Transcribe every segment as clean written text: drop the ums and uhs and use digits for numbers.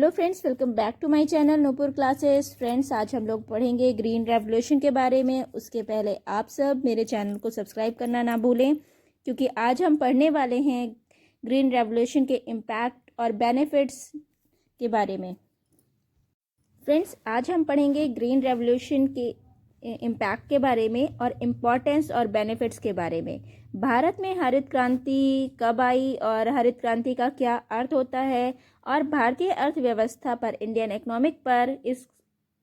Hello friends, welcome back to my channel Nupur classes. Friends, आज हम लोग पढ़ेंगे ग्रीन रेवोल्यूशन के बारे में। उसके पहले आप सब मेरे चैनल को सब्सक्राइब करना ना भूलें, क्योंकि आज हम पढ़ने वाले हैं ग्रीन रेवोल्यूशन के इम्पैक्ट और बेनिफिट्स के बारे में। फ्रेंड्स, आज हम पढ़ेंगे ग्रीन रेवोल्यूशन के इम्पैक्ट के बारे में और इम्पोर्टेंस और बेनिफिट्स के बारे में। भारत में हरित क्रांति कब आई और हरित क्रांति का क्या अर्थ होता है, और भारतीय अर्थव्यवस्था पर, इंडियन इकोनॉमिक पर इस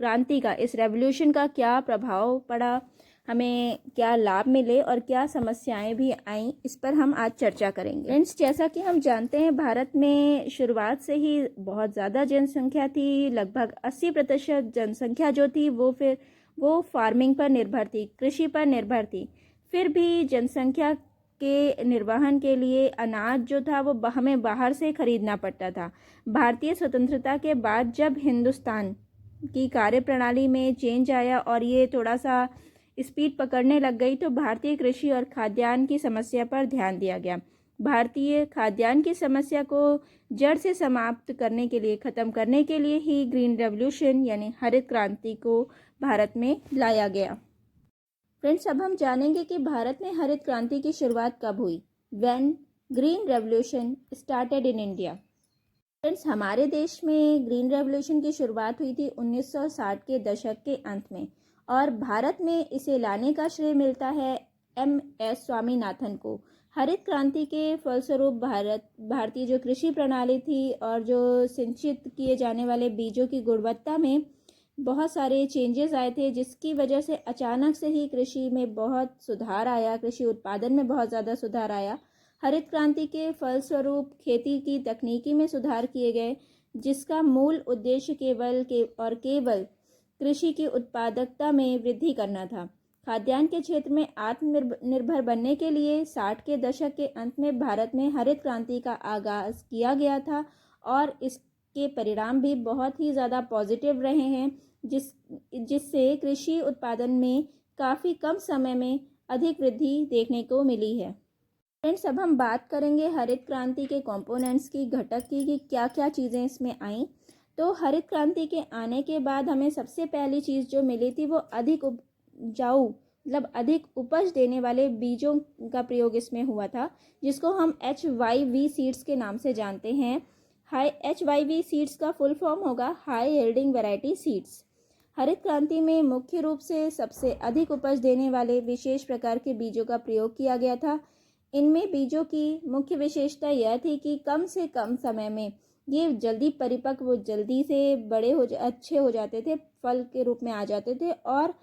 क्रांति का, इस रेवोल्यूशन का क्या प्रभाव पड़ा, हमें क्या लाभ मिले और क्या समस्याएं भी आईं, इस पर हम आज चर्चा करेंगे। फ्रेंड्स, जैसा कि हम जानते हैं, भारत में शुरुआत से ही बहुत ज़्यादा जनसंख्या थी। लगभग 80% जनसंख्या जो थी वो फार्मिंग पर निर्भर थी, कृषि पर निर्भर थी। फिर भी जनसंख्या के निर्वहन के लिए अनाज जो था वो हमें बाहर से खरीदना पड़ता था। भारतीय स्वतंत्रता के बाद जब हिंदुस्तान की कार्यप्रणाली में चेंज आया और ये थोड़ा सा स्पीड पकड़ने लग गई, तो भारतीय कृषि और खाद्यान्न की समस्या पर ध्यान दिया गया। भारतीय खाद्यान्न की समस्या को जड़ से समाप्त करने के लिए, ख़त्म करने के लिए ही ग्रीन रेवोल्यूशन यानी हरित क्रांति को भारत में लाया गया। फ्रेंड्स, अब हम जानेंगे कि भारत में हरित क्रांति की शुरुआत कब हुई। When green revolution started in India. Friends, हमारे देश में ग्रीन रेवोल्यूशन की शुरुआत हुई थी 1960 के दशक के अंत में, और भारत में इसे लाने का श्रेय मिलता है MS स्वामीनाथन को। हरित क्रांति के फलस्वरूप भारतीय जो कृषि प्रणाली थी और जो सिंचित किए जाने वाले बीजों की गुणवत्ता में बहुत सारे चेंजेस आए थे, जिसकी वजह से अचानक से ही कृषि में बहुत सुधार आया, कृषि उत्पादन में बहुत ज़्यादा सुधार आया। हरित क्रांति के फलस्वरूप खेती की तकनीकी में सुधार किए गए, जिसका मूल उद्देश्य केवल कृषि की उत्पादकता में वृद्धि करना था। खाद्यान्न के क्षेत्र में आत्मनिर्भर बनने के लिए 60 के दशक के अंत में भारत में हरित क्रांति का आगाज़ किया गया था, और इसके परिणाम भी बहुत ही ज़्यादा पॉजिटिव रहे हैं, जिससे कृषि उत्पादन में काफ़ी कम समय में अधिक वृद्धि देखने को मिली है। फ्रेंड्स, अब हम बात करेंगे हरित क्रांति के कंपोनेंट्स की, घटक की, कि क्या क्या चीज़ें इसमें आईं। तो हरित क्रांति के आने के बाद हमें सबसे पहली चीज़ जो मिली थी वो अधिक उपजाऊ, मतलब अधिक उपज देने वाले बीजों का प्रयोग इसमें हुआ था, जिसको हम HYV सीड्स के नाम से जानते हैं। HYV सीड्स का फुल फॉर्म होगा हाई यील्डिंग वैरायटी सीड्स। हरित क्रांति में मुख्य रूप से सबसे अधिक उपज देने वाले विशेष प्रकार के बीजों का प्रयोग किया गया था। इनमें बीजों की मुख्य विशेषता यह थी कि कम से कम समय में ये जल्दी परिपक्व, जल्दी से बड़े अच्छे हो जाते थे, फल के रूप में आ जाते थे। और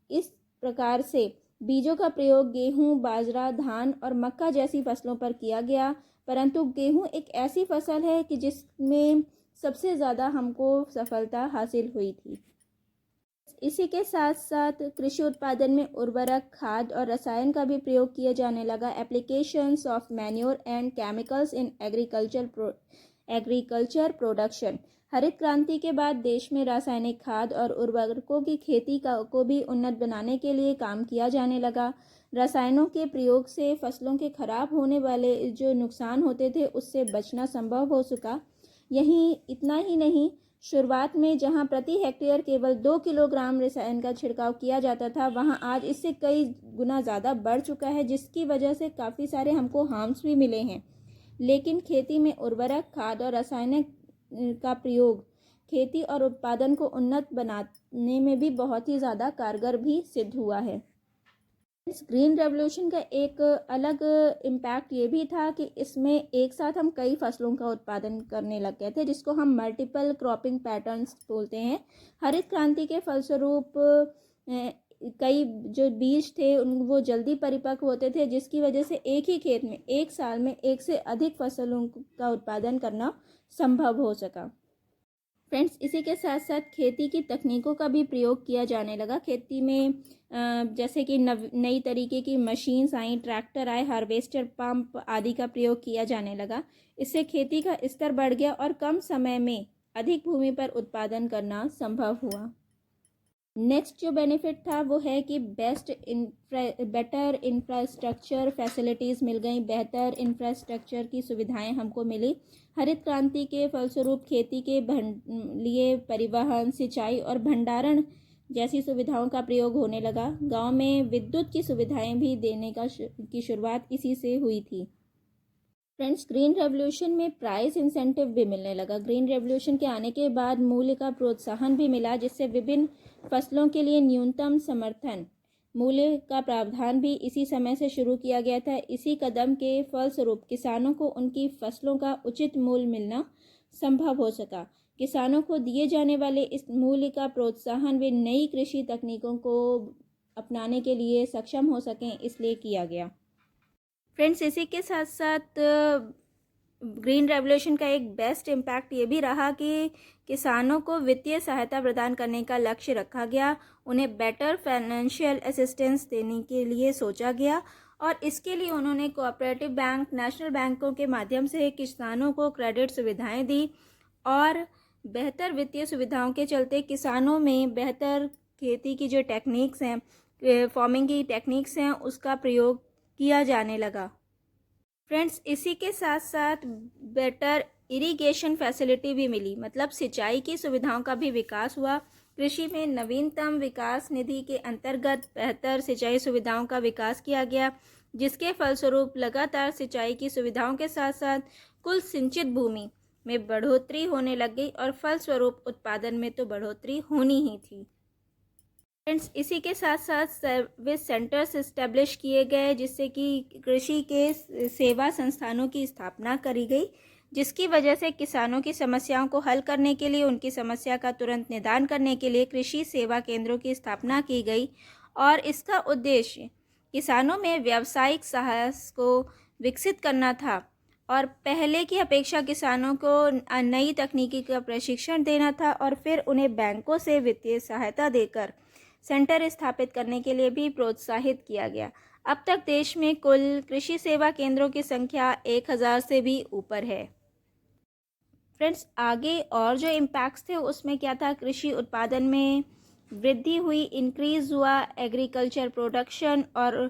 इस प्रकार से बीजों का प्रयोग गेहूं, बाजरा, धान और मक्का जैसी फसलों पर किया गया। परंतु गेहूं एक ऐसी फसल है कि जिसमें सबसे ज़्यादा हमको सफलता हासिल हुई थी। इसी के साथ साथ कृषि उत्पादन में उर्वरक, खाद और रसायन का भी प्रयोग किया जाने लगा। Applications of manure and chemicals in agriculture production. हरित क्रांति के बाद देश में रासायनिक खाद और उर्वरकों की खेती को भी उन्नत बनाने के लिए काम किया जाने लगा। रसायनों के प्रयोग से फसलों के खराब होने वाले जो नुकसान होते थे, उससे बचना संभव हो सका। इतना ही नहीं, शुरुआत में जहां प्रति हेक्टेयर केवल 2 किलोग्राम रसायन का छिड़काव किया जाता था, वहां आज इससे कई गुना ज़्यादा बढ़ चुका है, जिसकी वजह से काफ़ी सारे हमको हार्म्स भी मिले हैं। लेकिन खेती में उर्वरक, खाद और रासायनिक का प्रयोग खेती और उत्पादन को उन्नत बनाने में भी बहुत ही ज़्यादा कारगर भी सिद्ध हुआ है। इस ग्रीन रेवोल्यूशन का एक अलग इम्पैक्ट ये भी था कि इसमें एक साथ हम कई फसलों का उत्पादन करने लग गए थे, जिसको हम मल्टीपल क्रॉपिंग पैटर्न्स बोलते हैं। हरित क्रांति के फलस्वरूप कई जो बीज थे वो जल्दी परिपक्व होते थे, जिसकी वजह से एक ही खेत में एक साल में एक से अधिक फसलों का उत्पादन करना संभव हो सका। फ्रेंड्स, इसी के साथ साथ खेती की तकनीकों का भी प्रयोग किया जाने लगा। खेती में जैसे कि नई तरीके की मशीन्स आई, ट्रैक्टर आए, हार्वेस्टर, पंप आदि का प्रयोग किया जाने लगा। इससे खेती का स्तर बढ़ गया और कम समय में अधिक भूमि पर उत्पादन करना संभव हुआ। नेक्स्ट जो बेनिफिट था वो है कि बेटर इंफ्रास्ट्रक्चर फैसिलिटीज़ मिल गई, बेहतर इंफ्रास्ट्रक्चर की सुविधाएं हमको मिली। हरित क्रांति के फलस्वरूप खेती के लिए परिवहन, सिंचाई और भंडारण जैसी सुविधाओं का प्रयोग होने लगा। गांव में विद्युत की सुविधाएं भी देने की शुरुआत इसी से हुई थी। फ्रेंड्स, ग्रीन रेवोल्यूशन में प्राइस इंसेंटिव भी मिलने लगा। ग्रीन रेवोल्यूशन के आने के बाद मूल्य का प्रोत्साहन भी मिला, जिससे विभिन्न फसलों के लिए न्यूनतम समर्थन मूल्य का प्रावधान भी इसी समय से शुरू किया गया था। इसी कदम के फलस्वरूप किसानों को उनकी फसलों का उचित मूल्य मिलना संभव हो सका। किसानों को दिए जाने वाले इस मूल्य का प्रोत्साहन वे नई कृषि तकनीकों को अपनाने के लिए सक्षम हो सकें, इसलिए किया गया। फ्रेंड्स, इसी के साथ साथ ग्रीन रेवोल्यूशन का एक बेस्ट इम्पैक्ट ये भी रहा कि किसानों को वित्तीय सहायता प्रदान करने का लक्ष्य रखा गया। उन्हें बेटर फाइनेंशियल असिस्टेंस देने के लिए सोचा गया और इसके लिए उन्होंने कोऑपरेटिव बैंक, नेशनल बैंकों के माध्यम से किसानों को क्रेडिट सुविधाएं दी और बेहतर वित्तीय सुविधाओं के चलते किसानों में बेहतर खेती की जो टेक्निक्स हैं, फार्मिंग की टेक्निक्स हैं, उसका प्रयोग किया जाने लगा। फ्रेंड्स, इसी के साथ साथ बेटर इरिगेशन फैसिलिटी भी मिली, मतलब सिंचाई की सुविधाओं का भी विकास हुआ। कृषि में नवीनतम विकास निधि के अंतर्गत बेहतर सिंचाई सुविधाओं का विकास किया गया, जिसके फलस्वरूप लगातार सिंचाई की सुविधाओं के साथ साथ कुल सिंचित भूमि में बढ़ोतरी होने लग गई और फलस्वरूप उत्पादन में तो बढ़ोतरी होनी ही थी। फ्रेंड्स, इसी के साथ साथ सर्विस सेंटर्स इस्टेब्लिश किए गए, जिससे कि कृषि के सेवा संस्थानों की स्थापना करी गई, जिसकी वजह से किसानों की समस्याओं को हल करने के लिए, उनकी समस्या का तुरंत निदान करने के लिए कृषि सेवा केंद्रों की स्थापना की गई और इसका उद्देश्य किसानों में व्यावसायिक साहस को विकसित करना था और पहले की अपेक्षा किसानों को नई तकनीकी का प्रशिक्षण देना था और फिर उन्हें बैंकों से वित्तीय सहायता देकर सेंटर स्थापित करने के लिए भी प्रोत्साहित किया गया। अब तक देश में कुल कृषि सेवा केंद्रों की संख्या 1000 से भी ऊपर है। फ्रेंड्स, आगे और जो इम्पैक्ट्स थे उसमें क्या था, कृषि उत्पादन में वृद्धि हुई, इंक्रीज हुआ एग्रीकल्चर प्रोडक्शन और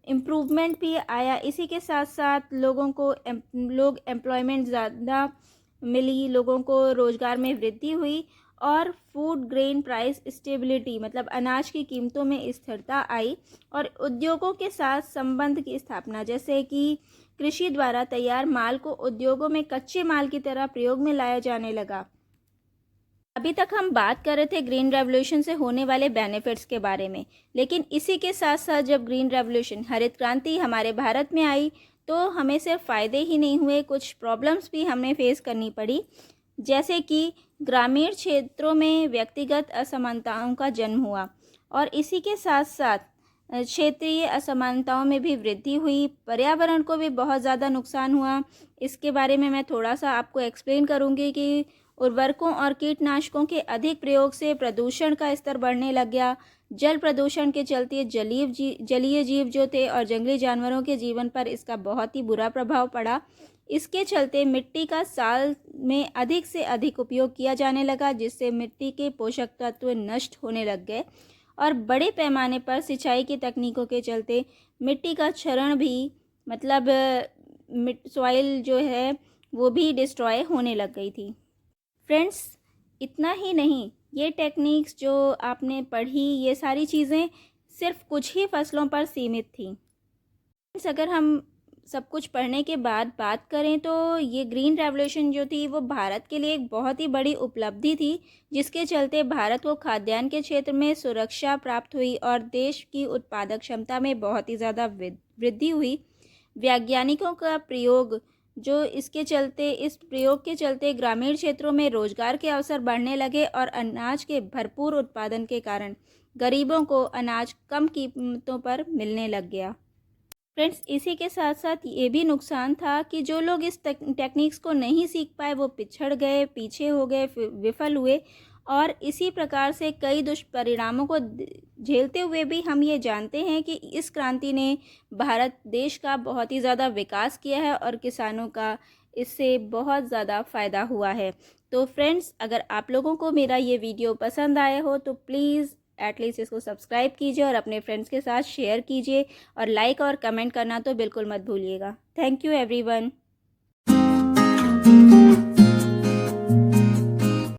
इम्प्रूवमेंट भी आया। इसी के साथ साथ लोग एम्प्लॉयमेंट ज़्यादा मिली, लोगों को रोज़गार में वृद्धि हुई और फूड ग्रेन प्राइस स्टेबिलिटी, मतलब अनाज की कीमतों में स्थिरता आई और उद्योगों के साथ संबंध की स्थापना, जैसे कि कृषि द्वारा तैयार माल को उद्योगों में कच्चे माल की तरह प्रयोग में लाया जाने लगा। अभी तक हम बात कर रहे थे ग्रीन रेवोल्यूशन से होने वाले बेनिफिट्स के बारे में, लेकिन इसी के साथ साथ जब ग्रीन रेवोल्यूशन, हरित क्रांति हमारे भारत में आई तो हमें सिर्फ फ़ायदे ही नहीं हुए, कुछ प्रॉब्लम्स भी हमें फेस करनी पड़ी, जैसे कि ग्रामीण क्षेत्रों में व्यक्तिगत असमानताओं का जन्म हुआ और इसी के साथ साथ क्षेत्रीय असमानताओं में भी वृद्धि हुई, पर्यावरण को भी बहुत ज़्यादा नुकसान हुआ। इसके बारे में मैं थोड़ा सा आपको एक्सप्लेन करूँगी कि उर्वरकों और कीटनाशकों के अधिक प्रयोग से प्रदूषण का स्तर बढ़ने लग गया। जल प्रदूषण के चलते जलीय जीव जो थे और जंगली जानवरों के जीवन पर इसका बहुत ही बुरा प्रभाव पड़ा। इसके चलते मिट्टी का साल में अधिक से अधिक उपयोग किया जाने लगा, जिससे मिट्टी के पोषक तत्व नष्ट होने लग गए और बड़े पैमाने पर सिंचाई की तकनीकों के चलते मिट्टी का क्षरण भी, मतलब सॉइल जो है वो भी डिस्ट्रॉय होने लग गई थी। फ्रेंड्स, इतना ही नहीं, ये टेक्निक्स जो आपने पढ़ी, ये सारी चीज़ें सिर्फ कुछ ही फसलों पर सीमित थी। फ्रेंड्स, अगर हम सब कुछ पढ़ने के बाद बात करें तो ये ग्रीन रेवोल्यूशन जो थी वो भारत के लिए एक बहुत ही बड़ी उपलब्धि थी, जिसके चलते भारत को खाद्यान्न के क्षेत्र में सुरक्षा प्राप्त हुई और देश की उत्पादक क्षमता में बहुत ही ज़्यादा वृद्धि हुई। वैज्ञानिकों का प्रयोग इस प्रयोग के चलते ग्रामीण क्षेत्रों में रोजगार के अवसर बढ़ने लगे और अनाज के भरपूर उत्पादन के कारण गरीबों को अनाज कम कीमतों पर मिलने लग गया। फ्रेंड्स, इसी के साथ साथ ये भी नुकसान था कि जो लोग इस टेक्निक्स को नहीं सीख पाए वो पिछड़ गए, पीछे हो गए, विफल हुए और इसी प्रकार से कई दुष्परिणामों को झेलते हुए भी हम ये जानते हैं कि इस क्रांति ने भारत देश का बहुत ही ज़्यादा विकास किया है और किसानों का इससे बहुत ज़्यादा फ़ायदा हुआ है। तो फ्रेंड्स, अगर आप लोगों को मेरा ये वीडियो पसंद आया हो तो प्लीज़ एटलीस्ट इसको सब्सक्राइब कीजिए और अपने फ्रेंड्स के साथ शेयर कीजिए और लाइक और कमेंट करना तो बिल्कुल मत भूलिएगा। Thank you everyone.